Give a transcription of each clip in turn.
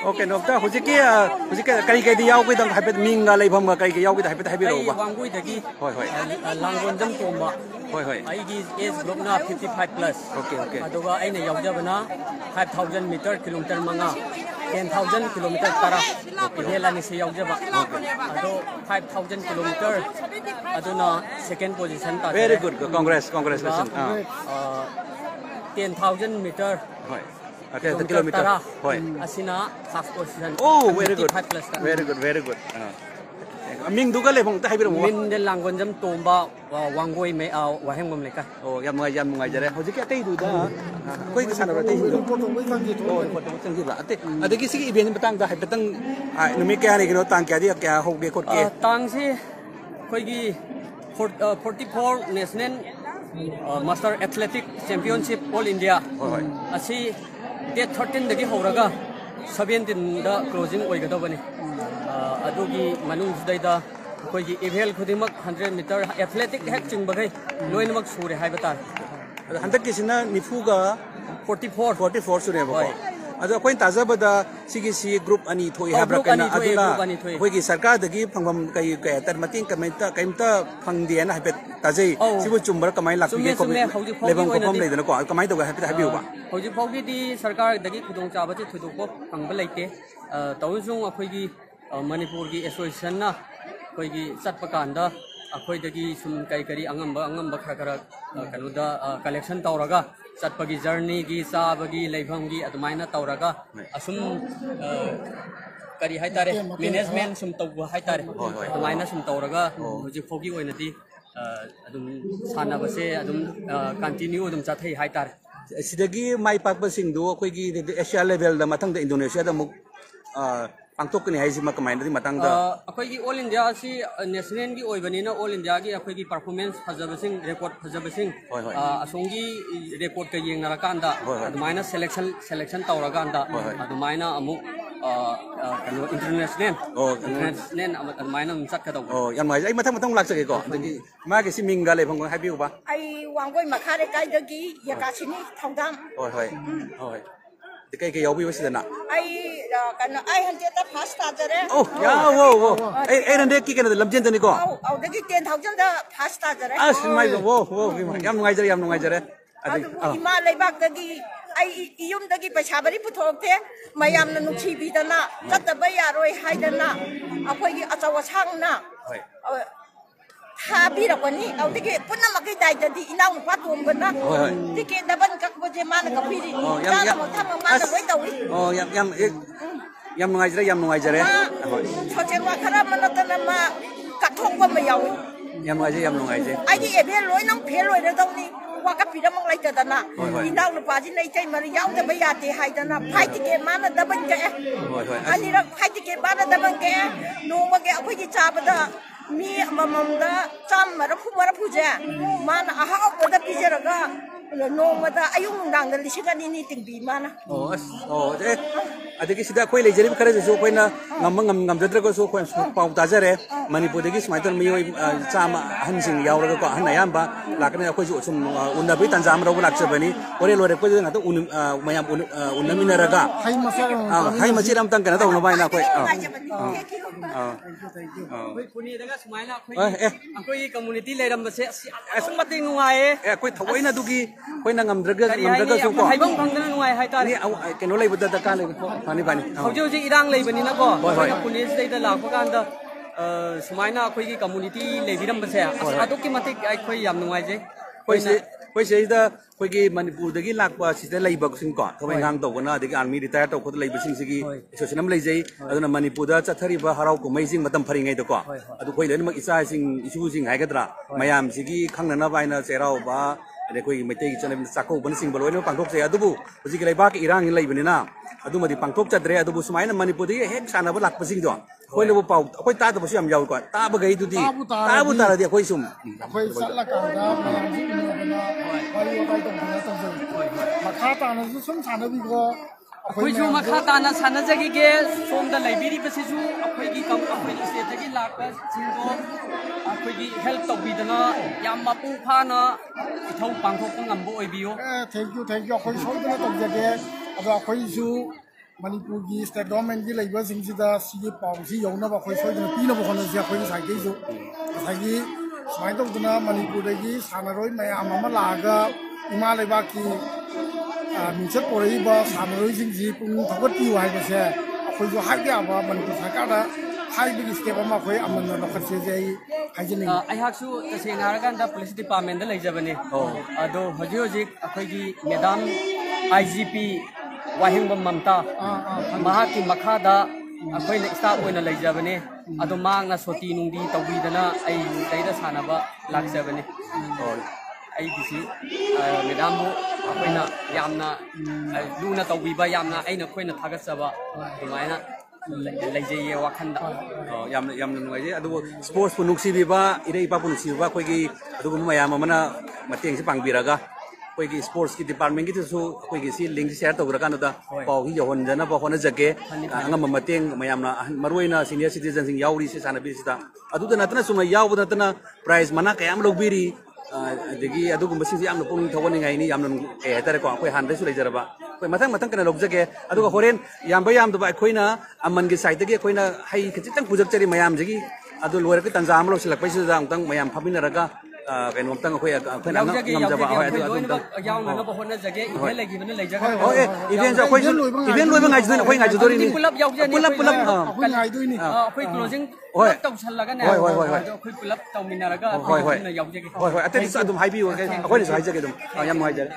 Okay, no, ta hujik kari di yaw ko dang hapit minga leibam ka kari yaw ko hapit habi ro ba. Wangui dagi. Hoi hoi. Langon jam tomba. Hoi hoi. Ai gi age group na 55 plus. Okay. Aduga aina yaujabana 5000 meter kilometer manga. 10,000 kilometer tara. Ihela ni si yaujaba. Ado 5,000 kilometer. Aduna second position ta. Very good. Congratulations. 10,000 meter. Hoi. Okay, 10 kilometer. Hoi. Asina first position. Oh, very good. 55 plus. Very good. Ming duga le bong ta habi ro mo. Min de langon jam tomba wangoi me waheng mom leka. Oh, yam ngai jare. Hujik atei du da. Koi ka sanara tei du. Oh, photo tang gi ba. Adegi sigi event batang da habi tang numi kya ni gino tang kya di kya hoge khot ke. Tang si koi gi 44 national master athletic championship all India. Asi date 13 dagi horaga 17 da closing oigadobani. Adugi manung sudayda koigi event khudimak 100 meter athletic hek chingbagai loinamak sure haibatar. Handak kisina nifuga 44 sure ba. Ado koin tajabada CGC group ani thoi habra kana aduna koigi sarkar dagi phangam kai tar mating kaimta phangdi na habet tajai sibu chumbar kamai lakpi ko lebam ko pom leidana ko kamai to habet habiu ba. Hoji phaugi di sarkar dagi khudong chaba chi thudok phangba leite tawsung akhoi Manipur ki association na koi gi satpa kanda akhoi dagi sum kai kari angamba khara kanuda collection tawraga satpa gi journey gi sabagi leibham gi admaina tawraga asum kari haitare management sum tawwa haitare admaina sum tawraga hoji phogi oinati adum sana base adum continue adum chathai haitare sidagi mai pakpa singdu akhoi gi Asia level da mathang da Indonesia da muk Pangtok ni haisi makamai nanti matang da. Akhoi gi all India si national gi oibani na all India gi akhoi gi performance fajabasing record fajabasing asongi record ka yeng narakanda adumaina selection tawraganda adumaina amuk international adumaina msat ka taw. Oh yang mai ai matang lak sake ko. Jadi ma ke si mingga le phang happy ba. Ai wangoi makhare kai dagi yakasini thongdam. Hoi. Kai yaw bi wasidana. Ai kana ai hanje ta first tajare. Oh, ya wo. Ai rande ki kana lamjen tani ko. Au dagi 10,000 da first tajare. Mai wo yam ngai jare. Adu ima leibak dagi ai iyum dagi paisa bari puthokte mayam na nukhi bidana tataba yaroi haidana akhoi gi achawa sangna. Habirapani au digi punna makai dai dadi inang patum bana. Digi daban kakboje mana kapiri. Oh yam ngai jare. Chojengwa khara manatana ma kathongba ma yawi. Yam ngai je. Ai di ebe loi nang phel loi da dong ni wa ka pira mang lai ta dana. Inang nu pa ji nei chai mari yaw da ba ya te hai dana. Phai ti ke mana da ban ke. Ani ra phai ti ke mana da ban ke. No ma ke akhoi ji cha ba da mi amamam da cham mara phu je. Mana aha ko da pijaraga no mata ayung nang da lisingani ni tingbi mana. Adagi sida koi lejeri khare jo koi na ngam jadra ko so koi pau ta jare Manipur dagi smaitan mi chama hansing yauraga ko hanayam ba lakne koi jo sum unna bi tanjam ro lak chabani ore lore ko na to mayam unnaminaraga hai machiram tang kana to no bai na koi puni daga smaila koi community leiram se asum mati nuai koi thawai na dugi koi na ngamdraga so ko haibang bangna nuai hai ta ni keno lei budda ka le Pani. Hauji irang leibani na ko. Police dai la ko kan da sumaina akhoi gi community leibiram base aduki matik akhoi yam nungai je. Koi se da koi gi Manipur dagi lakpa sida leiba sing ko thoi ngang to na dagi army retire to ko leiba sing sigi association lei jai aduna Manipur da chathari ba harau ko mai sing matam phari ngai to ko adu koi le mak isa sing isu sing hai gadra mayam sigi khangna na baina serau ba ade koi maitai gi chane sakau ban sing baloi no pangthok se adubu hoji gi leiba ki irang leibani na adumadi pangthok chadre adubu sumaina Manipur di hek sana ba lakpa sing do koi lebu pau koi ta da bu yam yaw ko ta ba gai du di ta bu ta di koi sum koi satla ka da mayam ji no na koi kai tong na tong makha ta na su sum sana bi ko akhoi ju makha ta na sana jagi ge som da laibiri basi ju akhoi gi kam akhoi gi se jagi lakpa sing do akhoi gi help to bi da na yam ma pu pha na ithau pangthok ngam bo oi bi yo thank you akhoi so da tong jage aba akhoi ju Manipurgi state government gi leiba singsida sigi pawsi yona ba khoi soidna pina ba khona sia khoi sai ke ju sagi smai tok duna Manipur gi sanaroi mayam ama laga ima leiba ki minchat porei ba sanaroi singji pung thogot pi wai ba se khoi ju hai ya ba Manipur sarkar da hai bi step ama khoi amana lo khatse je hai jini ai hak su taseng haragan da police department da leijabani ado hoji hoji akhoi gi madam IGP Wahingba Mamta mahaki makhada akhoi na staff oina leijabani ado mangna soti nungdi tawidana ai taida sanaba laksabani ai bisi madam bu akhoi na yamna luna tawbiba yamna aina khoi na thagasaba dumaina leijeye wakhanda yam nungai adu sports punuksi biba irei pa punuksi biba koi gi adu mayam amana mateng si pangbiraga koi gi sports ki department ki su koi gi si link share to kan da paw hi yahon jana ba hona jage angam mateng mayam na maruina senior citizen sing yauri si sana bi sita adu da natna suma yaw da natna prize mana kayam logbiri adegi adu gum basi am pung thawani ngai ni yam nan e tare ko koi han su leijaraba koi matang kana logjage adu ga horen yam ba yam da ba khoina amman gi side gi khoina hai khitang pujak chari mayam jagi adu loir ki tanza am lo silak pai su da tang mayam phamina raga cái nôm tăng khơi khơi nắng ngâm ra vào giao nó có hôn jage event lagi bener lagi jaga event cho khơi event lôi ngày rồi khơi ngày rồi đi pulap giao jadi pulap khoi ngai dui ni khoi closing tau sal laga na khoi pulap tau minaraga na giao jadi khoi ate dis adum hai bi cái khoi ni hai jage dum yam hai jage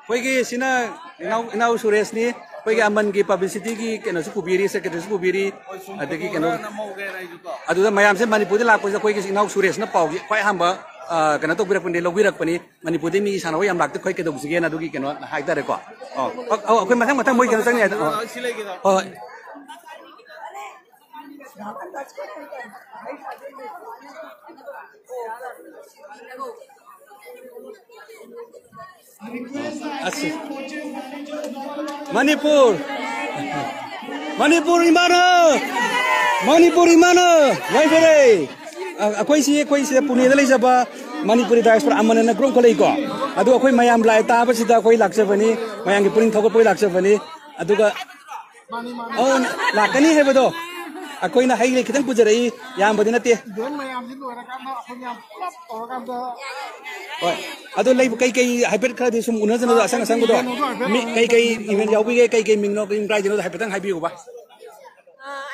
khoi ki sina nau Suresh ni koi ga aman gi publicity gi keno su kubiri secretary su kubiri adagi keno adu da mayam se Manipur de la ko koi gi nau Suresh na pau gi khoi hamba kana to birak pun de logirak pani Manipur de mi sana yam lak te khoi ke dog sige na du gi keno hai ta re ko khoi matang moi keno sang ni Manipur imana wai fere akoi si pune da leijaba Manipuri diaspora amana na grom kholai ko adu akoi mayam lai ta ba sida akoi lakse bani mayang gi puring thogot poi lakse bani adu ga on lakani he bodo akoi na hai le kitang pujarai yam badi nate don mayam ji loira kan na khoi yam pulap or kan da oi adu lei kai hyper khadi sum una jana asang asang bodo mi kai event yaubi kai mingno kai prize no hyper tang hai bi ko ba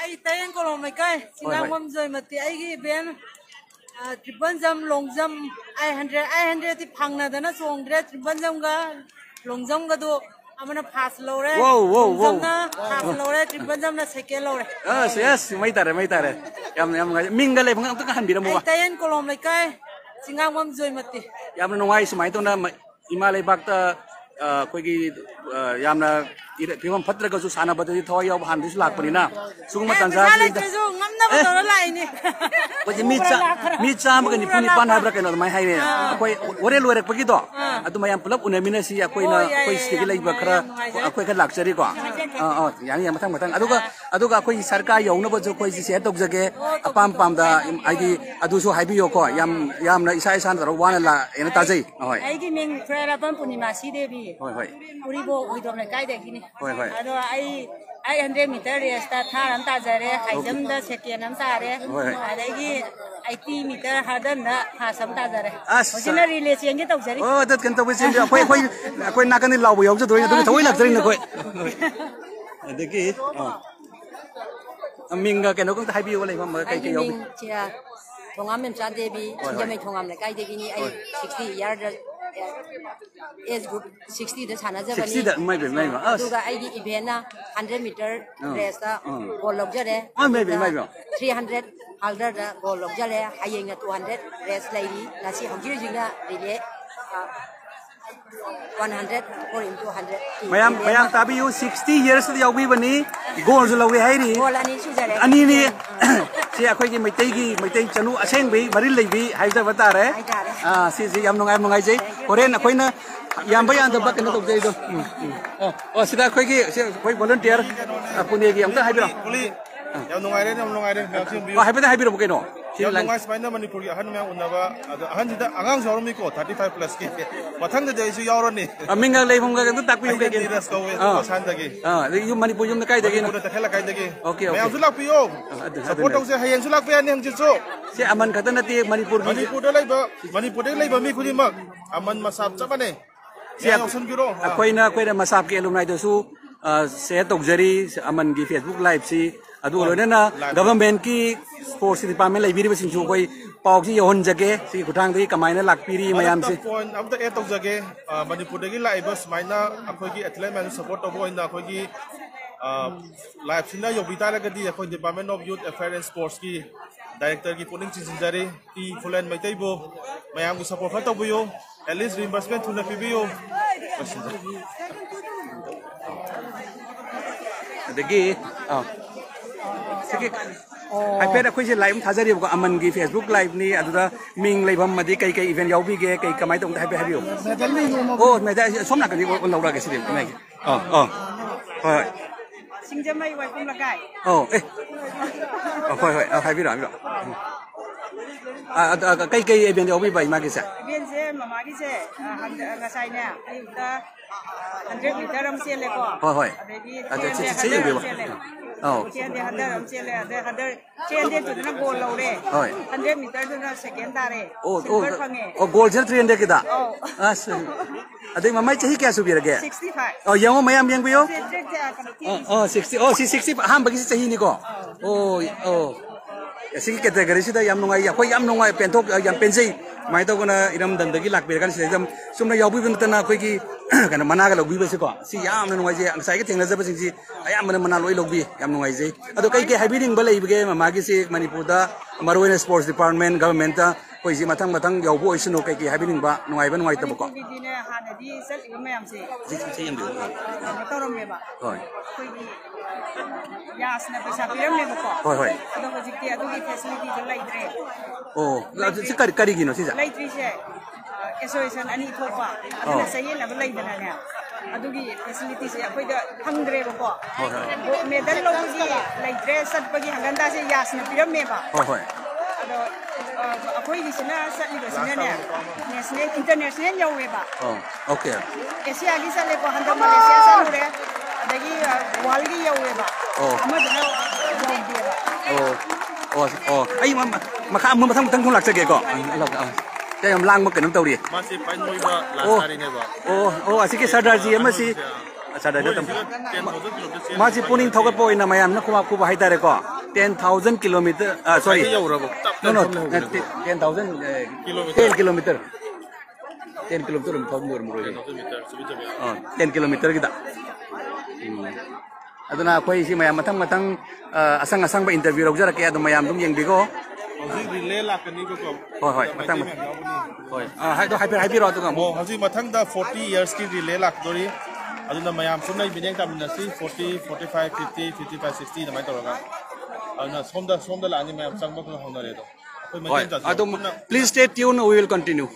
ai tayen ko mai kai sinang mom joi mati ai gi ben triple jump long jump 100 ti phangna dana song dre triple jump ga long jump ga do amana fast low re jump na fast low re triple jump na second low re yes mai tare yam minga le phang ta han bi mo ai tayen ko mai kai sinang mom joi mati yam no ngai smai to na imalai bak ta koi gi yam na फिवम फत्र का जो साना बदली थवा याव हान this lakh पनी ना सुगम तंजा कोई मी चाम का निपुनी पान हाब्रा के नर माय हाय ने कोई ओरे लोरे पगी दो अदु मयम पुलप उनेमिना सी कोई ना कोई स्टिक लाई बखरा कोई का लक्चरी को यानी मथंग अदुगा कोई सरकार यौन बजो कोई से तोक जगे अपाम पाम दा आइदी अदु सो हाइबियो को याम ना इसा इसान रो वाना ला एना ताजै होय आइगी मिंग फ्रेरा पम पुनिमा सी देवी होय उरिबो उइदोम ले काई देखिनी होय अदो आई 100 मीटर रेस ता थारम ताजरे हाइजम दा सेकेंड हम तारे अदगी 80 मीटर हदन दा हासम ताजरे होजिना रिले चेंगे तौजरी ओ दत कन तौबे चेंगे कोई नाकन लावो याव जदो अदु थवै लक्जरी न कोई अदगी मिंगा केनो को हाइबियो ले हम कई कई याव चिया थोंगाम मेमचा देवी सिंजमे थोंगाम ले काई देगिनी आई 60 यार एज ग्रुप 60 दा साना जबनी 60 दा माइ बे दुगा आईगी इवेंट ना 100 मीटर रेस दा गोल लग जरे 300 हाल्डर दा गोल लग जरे हायेंग 200 रेस लाइरी नासी हमजिर जिंगा relay 100 or into 100 mayam tabi you 60 years da yawi bani goal ju lawi hairi goal ani su jare ani ni si akhoi gi maitai chanu aseng bi maril lei bi haida batare si yam nongai jai koren akhoi na yam bayan da bakna tok jai do sida akhoi gi akhoi volunteer apune gi amta haibiro yam nongai re haibiro haibiro bukeno Yang mengai sebenarnya Manipur ya ahan memang unaba ahan tidak angang jauh mi ko 35 plus ki. Matang dah jadi jauh ni. Minga lay phung ka tu tak piu ke Ini ras kau itu san dagi. yung Manipur yung nakai dagi no. Udah tak helak dagi. Okay. Memang sulak piu. Support dong saya yang sulak piu ni yang jitu. Si aman kata nanti Manipur Manipur dah lay ba mi kuni mak aman masab capa ni. Siap. Yang sun kiro. Ako'y na masap ke alumni to su se tokjari aman gi Facebook live si adu lo na government ki sports department lai biri basing chu koi paw ji yon jage si kutang dei kamai na lakpiri mayam si point am ta etok jage Manipur dagi lai bas maina akoi gi athlete man support to boy na akoi gi live sina yobita la gadi akoi Department of Youth Affairs and Sports ki director ki puning chinjari ti fulan mai taibo mayam gi support kha to buyo at least reimbursement thuna pibiyo adagi sige ai pera khoi je live thajari ko aman gi Facebook live ni aduda ming leibam madi kai kai event yaubi ge kai kamai tong hai pe habiyo oh me da somna kan on laura ge sidim mai hoi Singjamai wai kum lagai. oh hoi hai bi ra kai kai event yaubi bai ma ge sa Bian se mama gi se ngasai ne ai uta 100 meter ram se le ko. hoi si yung biwa oh Chen de 100 ram se le de 100 chen de tu na gol lo re. 100 meter tu na second ta re. Silver phange. oh gold chen 300 kita Oh. as adai mamai chahi kya subira ge 65. oh yang mayam yang biyo Se oh 60 oh si 60 ham bagi si chahi ni ko oh sigi category sida yam nungai ya koi yam nungai pentok yam pensei mai to kona iram dandagi lakbe kan sidam sumna yabu bin tana koi ki kana mana ga logbi basi ko si yam nungai je sai ke thengna jaba sing si ayam mana loi logbi yam nungai je ado kai ke habiring balai bige magi si Manipur da Maroina Sports Department government ta koi si matang yabu isno kai ke habiring ba nungai ta ko bi ne hana di sal ga mayam se. si yam bi Torom me ba. hoi Koi gi yas na pesa piram me ko. hoi Ado ko jikti adu gi facility to lai dre. oh si kari gino si sa Lai tri se association ani thopa. Adu na sayen na lai dana ne. Adu gi facility se akoi da hangdre ko. Medal lo gi lai dre sat pagi hanganda se yas na piram me ba. hoi Ado akoi gi sina sat ni sina ne. National international yawe ba. oh okay Asia gi sa le ko handa Malaysia sa lu re. Adagi wal gi yawe ba. Ama da yawe ba. oh ai maka mun matang thung lak jage ko ya yam lang ma kanam tawri masih pain moi ba last hari ne ba asiki sardar ji amasi sardar da tam masi puning thoga po ina mayam na kuma kuba haitare ko 10,000 kilometer sorry no 10,000 10 kilometer 10 kilometer mur 10 kilometer kita aduna koi si mayam matang asang ba interview rojara ke adu mayam dum yeng bigo Hausi relay lah kan ni ko. hoi matang hoi hai do hai pi ro tu ngam Hausi matang da 40 years ki relay lah dori. Aduna mayam sunai bineng kam nasi 40, 45, 50, 55, 60 namai toroga. Aduna somda la ani mayam sangba ko honare do. hoi adu please stay tuned, we will continue.